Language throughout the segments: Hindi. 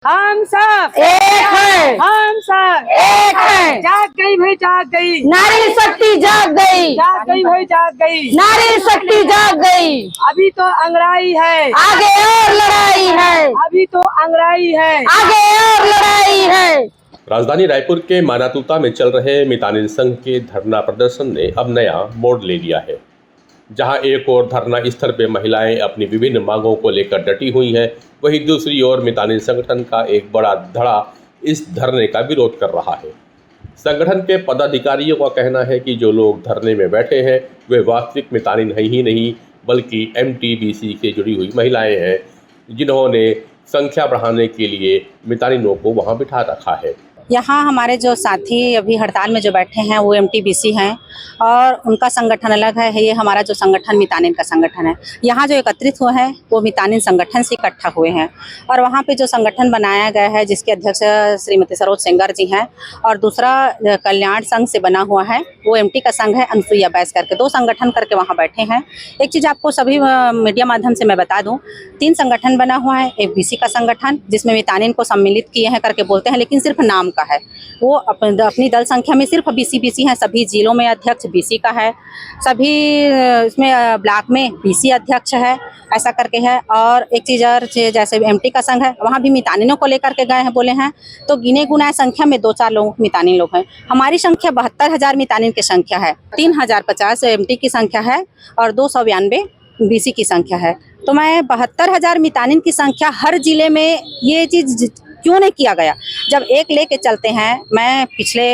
हम सब एक है, हम सब एक है। जाग गई भाई जाग गई, नारी शक्ति जाग गई, जाग गई भाई जाग गई, नारी शक्ति जाग गई। अभी तो अंगड़ाई है, आगे और लड़ाई है, अभी तो अंगड़ाई है, आगे और लड़ाई है। राजधानी रायपुर के मानातूता में चल रहे मितानिन संघ के धरना प्रदर्शन ने अब नया मोड़ ले लिया है। जहां एक ओर धरना स्थल पे महिलाएं अपनी विभिन्न मांगों को लेकर डटी हुई हैं, वहीं दूसरी ओर मितानिन संगठन का एक बड़ा धड़ा इस धरने का विरोध कर रहा है। संगठन के पदाधिकारियों का कहना है कि जो लोग धरने में बैठे हैं वे वास्तविक मितानिन है ही नहीं बल्कि MTBC से जुड़ी हुई महिलाएं हैं, जिन्होंने संख्या बढ़ाने के लिए मितानिनों को वहां बिठा रखा है। यहाँ हमारे जो साथी अभी हड़ताल में जो बैठे हैं वो MTBC हैं और उनका संगठन अलग है। ये हमारा जो संगठन मितानिन का संगठन है, यहाँ जो एकत्रित हुए हैं वो मितानिन संगठन से इकट्ठा हुए हैं। और वहाँ पे जो संगठन बनाया गया है जिसके अध्यक्ष श्रीमती सरोज सेंगर जी हैं और दूसरा कल्याण संघ से बना हुआ है वो MT का संघ है, अनुसुईया बैस करके, दो संगठन करके वहाँ बैठे हैं। एक चीज़ आपको सभी मीडिया माध्यम से मैं बता दूँ, 3 संगठन बना हुआ है। एक BC का संगठन जिसमें मितानिन को सम्मिलित किए हैं करके बोलते हैं, लेकिन सिर्फ नाम है। वो अपनी दल संख्या में सिर्फ BC हैं, सभी जिलों में अध्यक्ष BC का है, सभी इसमें ब्लॉक में BC अध्यक्ष है, ऐसा करके है। और एक चीज़ और जैसे MT का संघ है, वहाँ भी मितानिनों को लेकर के गए हैं, बोले हैं तो गिने गुनाए संख्या में 2-4 लोग मितानिन लोग हैं। हमारी संख्या 72,000 मितानिन की संख्या है, 3,050 MT की संख्या है और 292 BC की संख्या है। तो मैं 72,000 मितानिन की संख्या हर जिले में ये चीज़ क्यों नहीं किया गया? जब एक लेके चलते हैं, मैं पिछले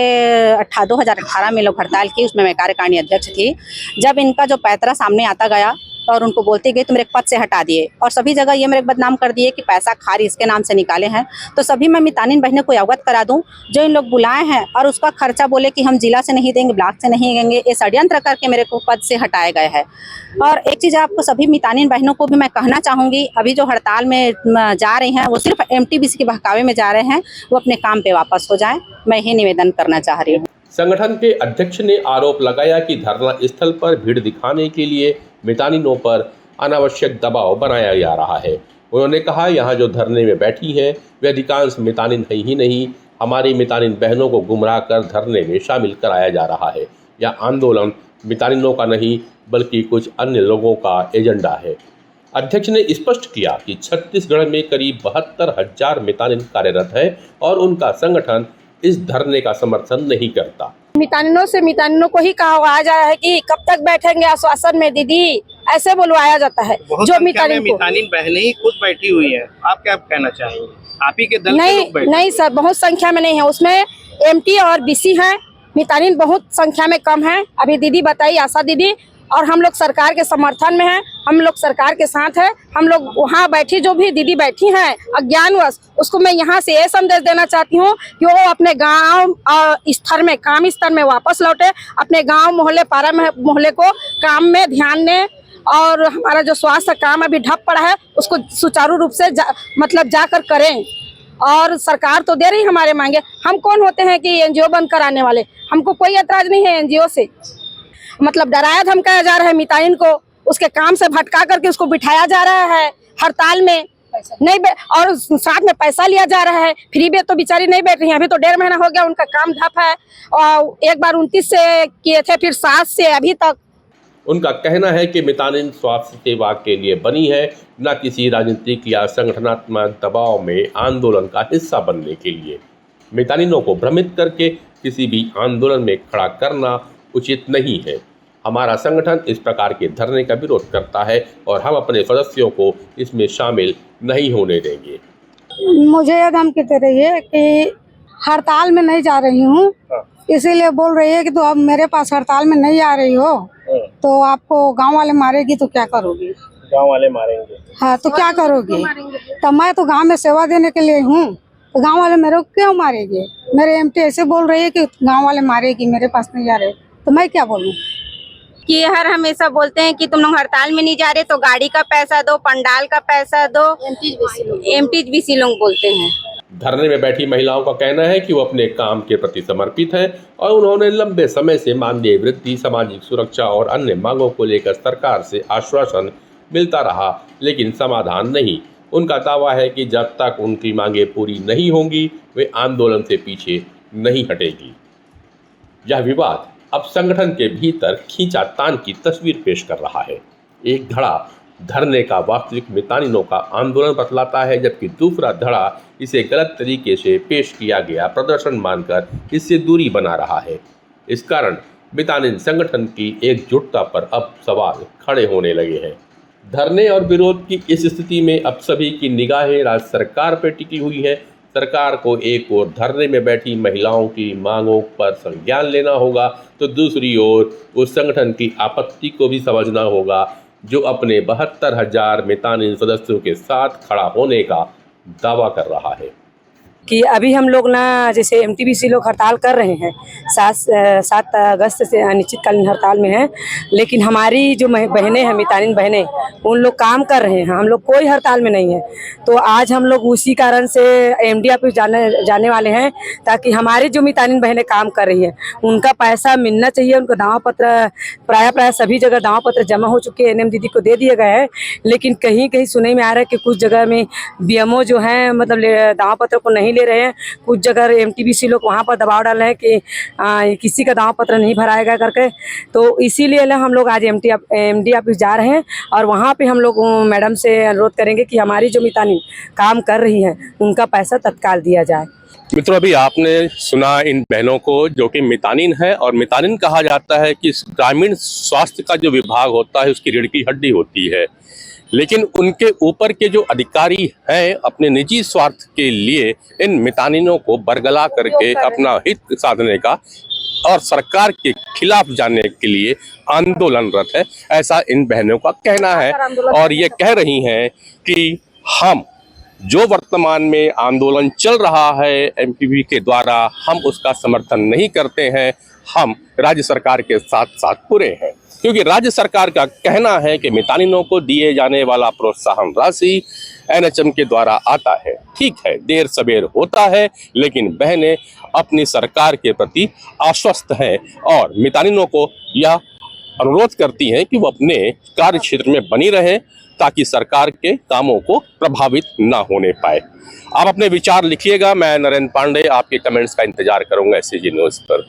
2018 में लोग हड़ताल की, उसमें मैं कार्यकारिणी अध्यक्ष थी। जब इनका जो पैतरा सामने आता गया और उनको बोलते गए तो मेरे पद से हटा दिए और सभी जगह ये मेरे बदनाम कर दिए कि पैसा खारी इसके नाम से निकाले हैं। तो सभी मैं मितानिन बहनों को अवगत करा दूं, जो इन लोग बुलाए हैं और उसका खर्चा बोले कि हम जिला से नहीं देंगे, ब्लॉक से नहीं देंगे, ये षड्यंत्र करके मेरे को पद से हटाए गए हैं। और एक चीज़ आपको सभी मितानिन बहनों को भी मैं कहना चाहूँगी, अभी जो हड़ताल में जा रही हैं वो सिर्फ MTBC के बहकावे में जा रहे हैं, वो अपने काम पे वापस हो जाएं, मैं यही निवेदन करना चाह रही हूँ। संगठन के अध्यक्ष ने आरोप लगाया कि धरना स्थल पर भीड़ दिखाने के लिए मितानिनों पर अनावश्यक दबाव बनाया जा रहा है। उन्होंने कहा, यहाँ जो धरने में बैठी हैं वे अधिकांश मितानिन है ही नहीं, हमारी मितानिन बहनों को गुमराह कर धरने में शामिल कराया जा रहा है। यह आंदोलन मितानिनों का नहीं बल्कि कुछ अन्य लोगों का एजेंडा है। अध्यक्ष ने स्पष्ट किया कि छत्तीसगढ़ में करीब 72,000 मितानिन कार्यरत है और उनका संगठन इस धरने का समर्थन नहीं करता। मितानिनों को ही कहा जा रहा है कि कब तक बैठेंगे आश्वासन में दीदी, ऐसे बुलवाया जाता है। जो मितानिन बहनें ही खुद बैठी हुई है, आप क्या कहना चाहेंगे? आप ही के दल के लोग बैठे? नहीं सर, बहुत संख्या में नहीं है, उसमें MT और BC है, मितानिन बहुत संख्या में कम है। अभी दीदी बताई, आशा दीदी, और हम लोग सरकार के समर्थन में हैं, हम लोग सरकार के साथ हैं। हम लोग वहाँ बैठी, जो भी दीदी बैठी हैं अज्ञानवश, उसको मैं यहाँ से ये संदेश देना चाहती हूँ कि वो अपने गांव स्तर में, काम स्तर में वापस लौटे, अपने गांव मोहल्ले पारा मोहल्ले को काम में ध्यान दें और हमारा जो स्वास्थ्य काम अभी ठप पड़ा है उसको सुचारू रूप से जाकर करें। और सरकार तो दे रही हमारे मांगे, हम कौन होते हैं कि NGO बंद कराने वाले? हमको कोई ऐतराज नहीं है NGO से, डराया धमकाया जा रहा है मितानिन को, उसके काम से भटका करके उसको बिठाया जा रहा है हड़ताल में, नहीं और साथ में पैसा लिया जा रहा है। फ्री में तो बेचारी नहीं बैठ रही है, अभी तो 1.5 महीना हो गया उनका काम ठप है और एक बार 29 से किए थे, फिर 7 से अभी तक। उनका कहना है कि मितानिन स्वास्थ्य सेवा के लिए बनी है, न किसी राजनीतिक या संगठनात्मक दबाव में आंदोलन का हिस्सा बनने के लिए। मितानिनों को भ्रमित करके किसी भी आंदोलन में खड़ा करना उचित नहीं है। हमारा संगठन इस प्रकार के धरने का विरोध करता है और हम अपने सदस्यों को इसमें शामिल नहीं होने देंगे। मुझे ये धमकी दे रही है कि हड़ताल में नहीं जा रही हूँ, इसीलिए बोल रही है कि तो अब मेरे पास हड़ताल में नहीं आ रही हो तो आपको गांव वाले मारेगी तो क्या करोगी? गांव वाले मारेंगे? हाँ, तो क्या करोगी? तो मैं तो गांव में सेवा देने के लिए हूँ, तो गांव वाले मेरे को क्यों मारेंगे? मेरे MT ऐसे बोल रही है कि गांव वाले मारेगी, मेरे पास नहीं जा रहे, तो मैं क्या बोलूँ? कि हर हमेशा बोलते हैं कि तुम लोग हड़ताल में नहीं जा रहे तो गाड़ी का पैसा दो, पंडाल का पैसा दो, MTBC लोग बोलते हैं। धरने में बैठी महिलाओं का कहना है कि वो अपने काम के प्रति समर्पित हैं और उन्होंने लंबे समय से मानदेय वृद्धि, सामाजिक सुरक्षा और अन्य मांगों को लेकर सरकार से आश्वासन मिलता रहा, लेकिन समाधान नहीं। उनका दावा है कि जब तक उनकी मांगें पूरी नहीं होंगी वे आंदोलन से पीछे नहीं हटेगी। यह विवाद अब संगठन के भीतर खींचातान की तस्वीर पेश कर रहा है। एक धड़ा धरने का वास्तविक मितानिनों का आंदोलन बतलाता है, जबकि दूसरा धड़ा इसे गलत तरीके से पेश किया गया प्रदर्शन मानकर इससे दूरी बना रहा है। इस कारण मितानिन संगठन की एकजुटता पर अब सवाल खड़े होने लगे हैं। धरने और विरोध की इस स्थिति में अब सभी की निगाहें राज्य सरकार पर टिकी हुई है। सरकार को एक ओर धरने में बैठी महिलाओं की मांगों पर संज्ञान लेना होगा, तो दूसरी ओर उस संगठन की आपत्ति को भी समझना होगा जो अपने 72,000 मितानिन सदस्यों के साथ खड़ा होने का दावा कर रहा है। कि अभी हम लोग ना जैसे एमटीबीसी लोग हड़ताल कर रहे हैं, 7 अगस्त से अनिश्चितकालीन हड़ताल में है, लेकिन हमारी जो बहनें हैं, मितानिन बहनें, उन लोग काम कर रहे हैं, हम लोग कोई हड़ताल में नहीं है। तो आज हम लोग उसी कारण से एमडी ऑफिस जाने वाले हैं, ताकि हमारी जो मितानिन बहनें काम कर रही हैं उनका पैसा मिलना चाहिए। उनका दावा पत्र प्राय सभी जगह दावा पत्र जमा हो चुके हैं, एनएम दीदी को दे दिए गए हैं, लेकिन कहीं कहीं सुनने में आ रहा है कि कुछ जगह में बीएमओ जो है मतलब दावा पत्र को नहीं ले रहे हैं। कुछ जगह एमटीबीसी लोग वहाँ पर दबाव डाल रहे हैं कि किसी का दावा पत्र नहीं भराएगा करके। तो इसीलिए हम लोग आज एमडी ऑफिस जा रहे हैं और वहाँ पे हम लोग मैडम से अनुरोध करेंगे कि हमारी जो मितानिन काम कर रही हैं उनका पैसा तत्काल दिया जाए। मित्रों, अभी आपने सुना इन बहनों को जो कि मितानिन है, और मितानिन कहा जाता है कि ग्रामीण स्वास्थ्य का जो विभाग होता है उसकी रीढ़ की हड्डी होती है, लेकिन उनके ऊपर के जो अधिकारी हैं अपने निजी स्वार्थ के लिए इन मितानिनों को बरगला करके अपना हित साधने का और सरकार के खिलाफ जाने के लिए आंदोलनरत है, ऐसा इन बहनों का कहना है। और ये कह रही हैं कि हम जो वर्तमान में आंदोलन चल रहा है एमपीवी के द्वारा, हम उसका समर्थन नहीं करते हैं, हम राज्य सरकार के साथ साथ पूरे हैं, क्योंकि राज्य सरकार का कहना है कि मितानिनों को दिए जाने वाला प्रोत्साहन राशि एनएचएम के द्वारा आता है। ठीक है, देर सवेर होता है, लेकिन बहनें अपनी सरकार के प्रति आश्वस्त हैं और मितानिनों को यह अनुरोध करती हैं कि वो अपने कार्य क्षेत्र में बनी रहें ताकि सरकार के कामों को प्रभावित ना होने पाए। आप अपने विचार लिखिएगा। मैं नरेंद्र पांडे आपके कमेंट्स का इंतजार करूंगा SCG न्यूज़ पर।